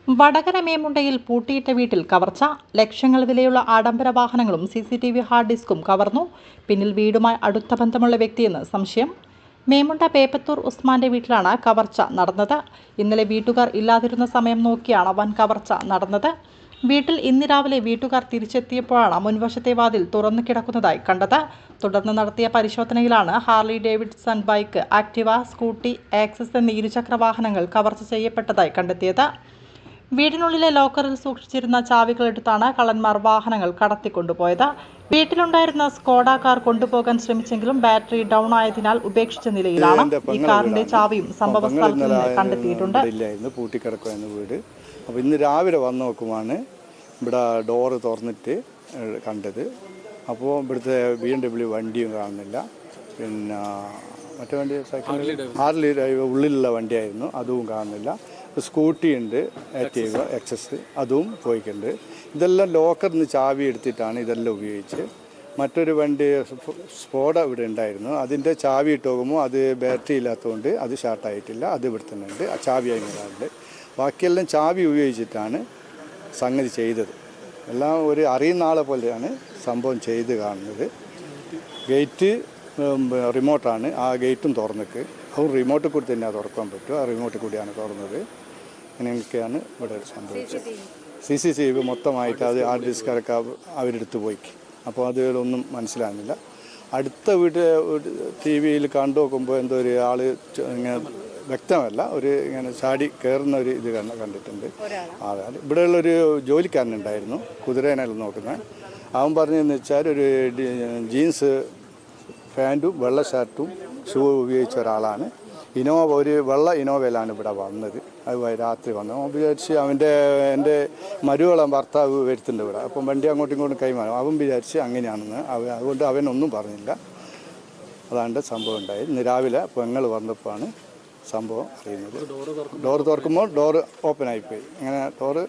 വടകര മേമുണ്ടയിൽ പൂട്ടിയിട്ട വീട്ടിൽ കവർച്ച. ലക്ഷങ്ങൾ വിലയുള്ള ആഡംബര വാഹനങ്ങളും CCTV ഹാർഡ് ഡിസ്കും കവർന്നു. പിന്നിൽ വീടുമായി അടുത്ത ബന്ധമുള്ള വ്യക്തിയെന്ന് സംശയം. മേമുണ്ട പേപ്പത്തൂർ ഉസ്മാന്റെ വീട്ടിലാണ് കവർച്ച നടന്നത്. ഇന്നലെ വീട്ടുകാർ ഇല്ലാതിരുന്ന സമയം നോക്കിയാണ് വൻ കവർച്ച നടന്നത്. വീട്ടിൽ ഇന്ന് രാവിലെ വീട്ടുകാർ തിരിച്ചെത്തിയപ്പോഴാണ് മുൻവശത്തെ വാതിൽ തുറന്നു കിടക്കുന്നതായി കണ്ടത്. തുടർന്ന് നടത്തിയ പരിശോധനയിലാണ് Harley Davidson bike, Activa, scooty, access എന്നീ ഇരുചക്ര വാഹനങ്ങൾ കവർച്ച ചെയ്യപ്പെട്ടതായി കണ്ടെത്തിയത്. വീടിനുള്ളിലെ ലോക്കറിൽ സൂക്ഷിച്ചിരുന്ന ചാവികളെടുത്താണ് കള്ളന്മാർ വാഹനങ്ങൾ കടത്തിക്കൊണ്ടുപോയത്. വീട്ടിലുണ്ടായിരുന്ന സ്കോഡ കാർ കൊണ്ടുപോകാൻ ശ്രമിച്ചെങ്കിലും ബാറ്ററി ഡൗൺ ആയതിനാൽ ഉപേക്ഷിച്ച നിലയിലാണ്. ഈ കാറിന്റെ ചാവിയും സംഭവ സ്ഥലത്ത് നിന്ന് കണ്ടെത്തിയിട്ടുണ്ട്. വീട് അപ്പോൾ ഇന്ന് രാവിലെ വന്ന് നോക്കുമാണ് ഇവിടെ ഡോറ് തുറന്നിട്ട് കണ്ടത്. അപ്പോൾ ഇവിടുത്തെ BMW വണ്ടിയും കാണുന്നില്ല. പിന്നെ മറ്റേ വണ്ടി ഹാർലി ഉള്ളിലുള്ള വണ്ടിയായിരുന്നു, അതും കാണുന്നില്ല. സ്കൂട്ടി ഉണ്ട്, ആക്റ്റീവ, എക്സസ്, അതും പോയിട്ടുണ്ട്. ഇതെല്ലാം ലോക്കറിൽ നിന്ന് ചാവി എടുത്തിട്ടാണ് ഇതെല്ലാം ഉപയോഗിച്ച്. മറ്റൊരു വണ്ടി സ്പോഡ ഇവിടെ ഉണ്ടായിരുന്നു, അതിൻ്റെ ചാവി ഇട്ട് നോക്കുമ്പോൾ അത് ബാറ്ററി ഇല്ലാത്തതുകൊണ്ട് അത് ഷാർട്ടായിട്ടില്ല, അത് ഇവിടെ തന്നെ ഉണ്ട്, ചാവി അതിനുണ്ട്. ബാക്കിയെല്ലാം ചാവി ഉപയോഗിച്ചിട്ടാണ് സംഗതി ചെയ്തത്. എല്ലാം ഒരു അറിയുന്ന ആളെ പോലെയാണ് സംഭവം ചെയ്ത് കാണുന്നത്. ഗേറ്റ് റിമോട്ടാണ്, ആ ഗേറ്റും തുറന്നിട്ട് അതും റിമോട്ടിൽ കൂടി തന്നെ തുറക്കാൻ പറ്റും, ആ റിമോട്ടിൽ കൂടിയാണ് തുറന്നത്. അങ്ങനെയൊക്കെയാണ് ഇവിടെ സംഭവിച്ചത്. CCTV മൊത്തമായിട്ട് അത് ഹാർഡ് ഡിസ്കൊക്കെ അവരെടുത്ത് പോയി. അപ്പോൾ അതുകളൊന്നും മനസ്സിലാകുന്നില്ല. അടുത്ത TV കണ്ടു നോക്കുമ്പോൾ എന്തോ ഒരു ആൾ ഇങ്ങനെ വ്യക്തമല്ല, ഒരു ഇങ്ങനെ ചാടി കയറുന്ന ഒരു ഇത് കണ്ടിട്ടുണ്ട്. അതായത് ഇവിടെയുള്ളൊരു ജോലിക്കാരനുണ്ടായിരുന്നു, കുതിരേനെല്ലാം നോക്കുന്നത്. അവൻ പറഞ്ഞതെന്ന് വെച്ചാൽ ഒരു ജീൻസ് പാൻറ്റും വെള്ള ഷർട്ടും ഷൂ ഉപയോഗിച്ച ഒരാളാണ്. ഒരു വെള്ള ഇനോവയിലാണ് ഇവിടെ വന്നത്. അത് രാത്രി വന്നു. അവൻ വിചാരിച്ച് എൻ്റെ മരുവളം ഭർത്താവ് വരുത്തുന്നുണ്ട് ഇവിടെ, അപ്പം വണ്ടി അങ്ങോട്ടും ഇങ്ങോട്ടും കൈമാറും. അവൻ വിചാരിച്ച് അങ്ങനെയാണെന്ന്. അതുകൊണ്ട് അവനൊന്നും പറഞ്ഞില്ല. അതാണ് സംഭവം ഉണ്ടായത്. ഇന്ന് രാവിലെ പെങ്ങൾ വന്നപ്പോഴാണ് സംഭവം അറിയുന്നത്. ഡോറ് തുറക്കുമ്പോൾ ഡോറ് ഓപ്പൺ ആയിപ്പോയി. അങ്ങനെ ഡോറ്